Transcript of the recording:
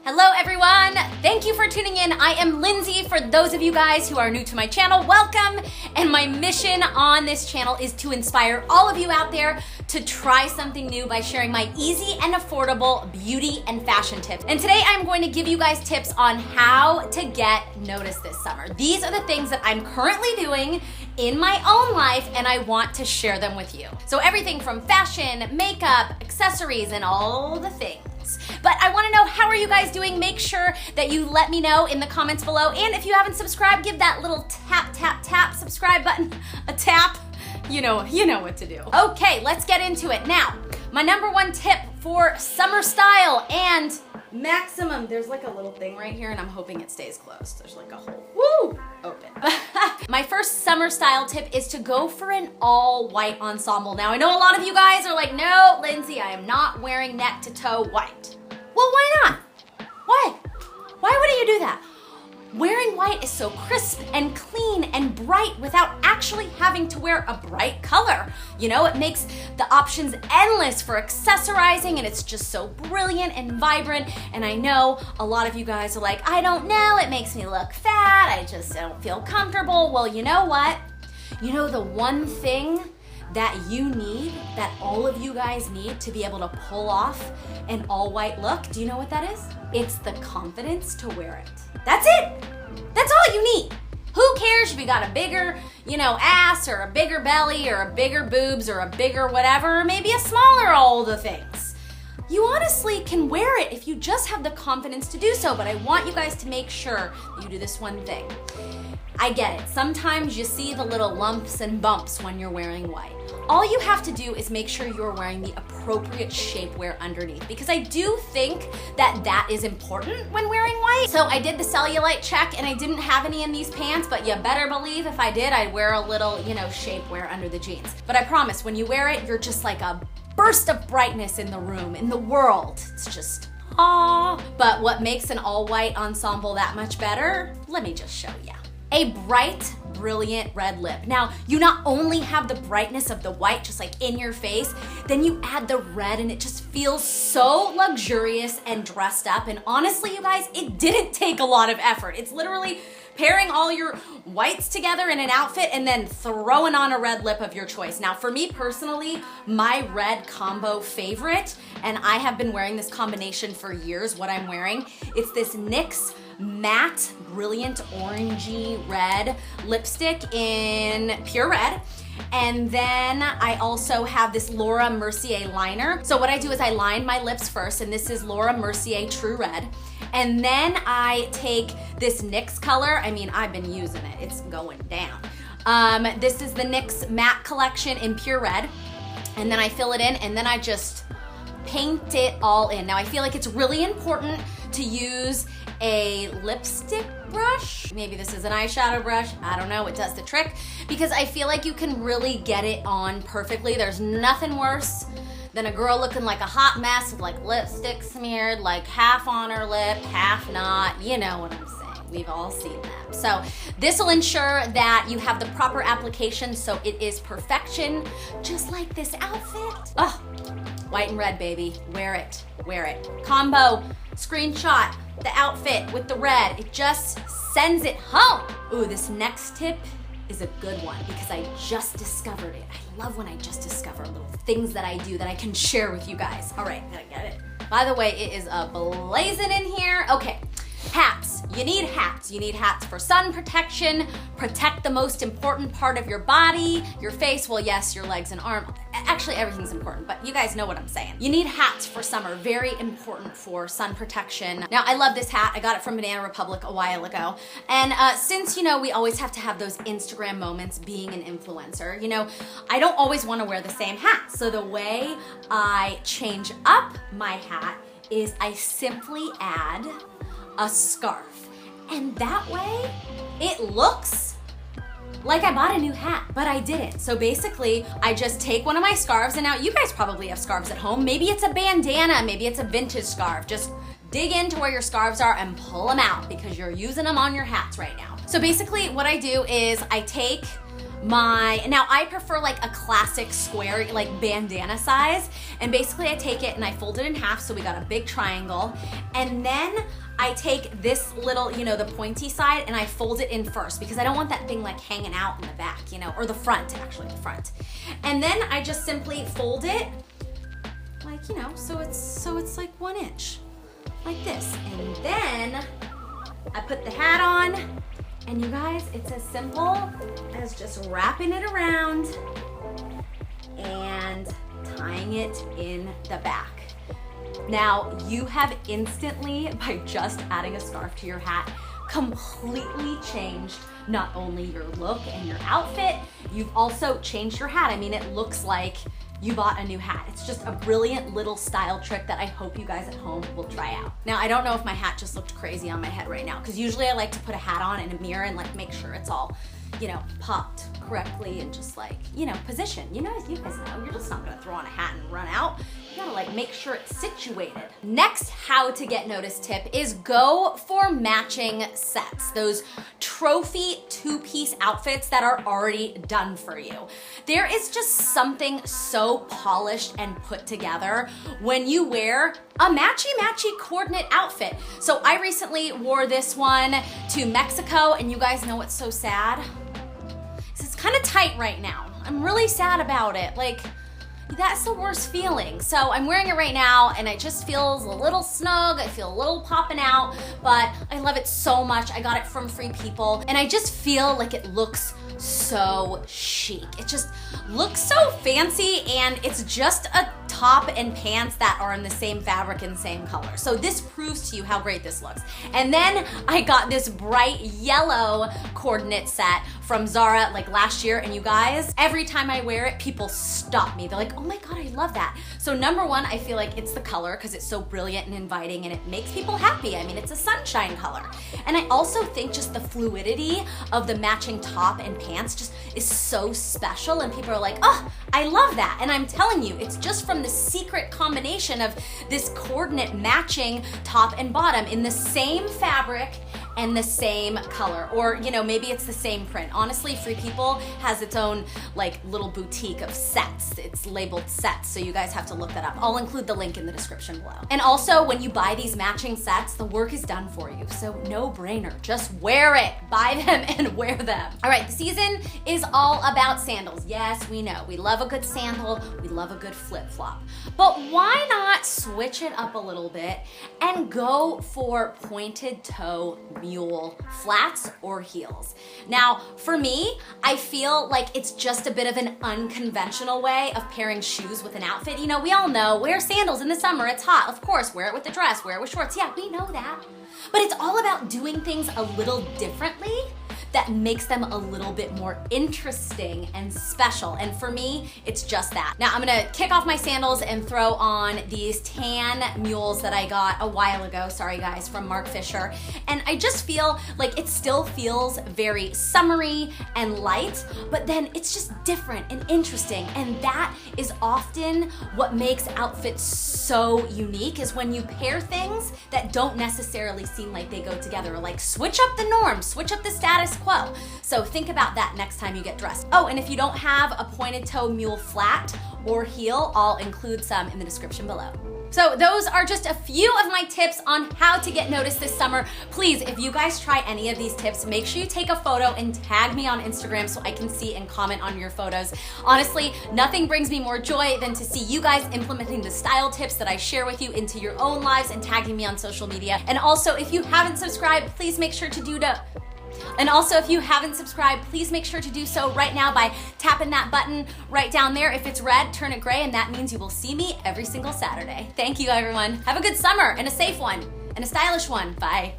Hello everyone, thank you for tuning in. I am Lindsay. For those of you guys who are new to my channel, welcome. And my mission on this channel is to inspire all of you out there to try something new by sharing my easy and affordable beauty and fashion tips. And today I'm going to give you guys tips on how to get noticed this summer. These are the things that I'm currently doing in my own life and I want to share them with you. So everything from fashion, makeup, accessories, and all the things. But I want to know, how are you guys doing? Make sure that you let me know in the comments below. And if you haven't subscribed, give that little tap subscribe button a tap. You know what to do. Okay, let's get into it. Now, my number one tip for summer style and maximum, there's like a little thing right here and I'm hoping it stays closed. There's like a hole, open. My first summer style tip is to go for an all white ensemble. Now I know a lot of you guys are like, no, Lindsay, I am not wearing neck to toe white. Well, why not? Why wouldn't you do that? Wearing white is so crisp and clean and bright without actually having to wear a bright color. You know, it makes the options endless for accessorizing and it's just so brilliant and vibrant. And I know a lot of you guys are like, I don't know, it makes me look fat, I just don't feel comfortable. Well, you know what? You know the one thing that you need, that all of you guys need to be able to pull off an all white look, do you know what that is? It's the confidence to wear it. That's it. That's all you need. Who cares if you got a bigger, ass or a bigger belly or a bigger boobs or a bigger whatever, or maybe a smaller, all the things. You honestly can wear it if you just have the confidence to do so, but I want you guys to make sure you do this one thing. I get it. Sometimes you see the little lumps and bumps when you're wearing white. All you have to do is make sure you're wearing the appropriate shapewear underneath, because I do think that is important when wearing white. So I did the cellulite check and I didn't have any in these pants, but you better believe if I did, I'd wear a little, shapewear under the jeans. But I promise, when you wear it, you're just like a burst of brightness in the room, in the world. It's just, ah. But what makes an all white ensemble that much better? Let me just show you. A bright, brilliant red lip. Now, you not only have the brightness of the white just like in your face, then you add the red and it just feels so luxurious and dressed up. And honestly, you guys, it didn't take a lot of effort. It's literally pairing all your whites together in an outfit and then throwing on a red lip of your choice. Now, for me personally, my red combo favorite, and I have been wearing this combination for years, what I'm wearing, it's this NYX matte, brilliant orangey red lipstick in pure red. And then I also have this Laura Mercier liner. So what I do is I line my lips first, and this is Laura Mercier True Red. And then I take this NYX color. I mean, I've been using it. It's going down. This is the NYX matte collection in pure red. And then I fill it in, and then I just paint it all in. Now, I feel like it's really important to use a lipstick brush. Maybe this is an eyeshadow brush. I don't know, it does the trick, because I feel like you can really get it on perfectly. There's nothing worse than a girl looking like a hot mess with like lipstick smeared, like half on her lip, half not. You know what I'm saying. We've all seen that. So this will ensure that you have the proper application so it is perfection, just like this outfit. Oh, white and red, baby. Wear it, wear it. Combo, screenshot the outfit with the red. It just sends it home. Ooh, this next tip is a good one because I just discovered it. I love when I just discover little things that I do that I can share with you guys. All right, gotta get it. By the way, it is blazing in here. Okay. Hats. You need hats. You need hats for sun protection, protect the most important part of your body, your face, well, yes, your legs and arm. Actually, everything's important, but you guys know what I'm saying. You need hats for summer, very important for sun protection. Now, I love this hat. I got it from Banana Republic a while ago. And since, we always have to have those Instagram moments being an influencer, I don't always want to wear the same hat. So the way I change up my hat is I simply add a scarf. And that way, it looks like I bought a new hat, but I didn't. So basically, I just take one of my scarves, and now you guys probably have scarves at home. Maybe it's a bandana, maybe it's a vintage scarf. Just dig into where your scarves are and pull them out because you're using them on your hats right now. So basically, what I do is I take now I prefer like a classic square, like bandana size. And basically I take it and I fold it in half so we got a big triangle. And then I take this little, the pointy side, and I fold it in first because I don't want that thing like hanging out in the back, or the front, actually, the front. And then I just simply fold it like, so it's like 1 inch, like this. And then I put the hat on, and you guys, it's as simple as just wrapping it around and tying it in the back. Now, you have instantly, by just adding a scarf to your hat, completely changed not only your look and your outfit, you've also changed your hat. I mean, it looks like you bought a new hat. It's just a brilliant little style trick that I hope you guys at home will try out. Now, I don't know if my hat just looked crazy on my head right now, because usually I like to put a hat on in a mirror and like make sure it's all, popped correctly and just like, position. You guys know, you're just not gonna throw on a hat and run out. You gotta like make sure it's situated. Next how to get noticed tip is go for matching sets. Those trophy 2-piece outfits that are already done for you. There is just something so polished and put together when you wear a matchy-matchy coordinate outfit. So I recently wore this one to Mexico, and you guys know what's so sad? It's kind of tight right now. I'm really sad about it. Like, that's the worst feeling. So I'm wearing it right now and it just feels a little snug. I feel a little popping out, but I love it so much. I got it from Free People and I just feel like it looks so chic. It just looks so fancy, and it's just a top and pants that are in the same fabric and same color. So this proves to you how great this looks. And then I got this bright yellow coordinate set from Zara like last year, and you guys, every time I wear it, people stop me. They're like, oh my God, I love that. So number one, I feel like it's the color because it's so brilliant and inviting and it makes people happy. I mean, it's a sunshine color. And I also think just the fluidity of the matching top and pants just is so special, and people are like, oh, I love that. And I'm telling you, it's just from the secret combination of this coordinate matching top and bottom in the same fabric and the same color, or maybe it's the same print. Honestly, Free People has its own like little boutique of sets. It's labeled sets, so you guys have to look that up. I'll include the link in the description below. And also, when you buy these matching sets, the work is done for you, so no brainer. Just wear it, buy them and wear them. All right, the season is all about sandals. Yes, we know, we love a good sandal, we love a good flip-flop, but why not switch it up a little bit and go for pointed toe mule flats or heels? Now, for me, I feel like it's just a bit of an unconventional way of pairing shoes with an outfit. We all know, wear sandals in the summer, it's hot. Of course, wear it with a dress, wear it with shorts. Yeah, we know that. But it's all about doing things a little differently that makes them a little bit more interesting and special. And for me, it's just that. Now I'm gonna kick off my sandals and throw on these tan mules that I got a while ago, sorry guys, from Mark Fisher. And I just feel like it still feels very summery and light, but then it's just different and interesting. And that is often what makes outfits so unique, is when you pair things that don't necessarily seem like they go together, or like switch up the norm, switch up the status quo. So think about that next time you get dressed. Oh, and if you don't have a pointed toe mule flat or heel, I'll include some in the description below. So those are just a few of my tips on how to get noticed this summer. Please, if you guys try any of these tips, make sure you take a photo and tag me on Instagram so I can see and comment on your photos. Honestly, nothing brings me more joy than to see you guys implementing the style tips that I share with you into your own lives and tagging me on social media. And also, if you haven't subscribed, please make sure to do so. And also, if you haven't subscribed, please make sure to do so right now by tapping that button right down there. If it's red, turn it gray, and that means you will see me every single Saturday. Thank you, everyone. Have a good summer and a safe one and a stylish one. Bye.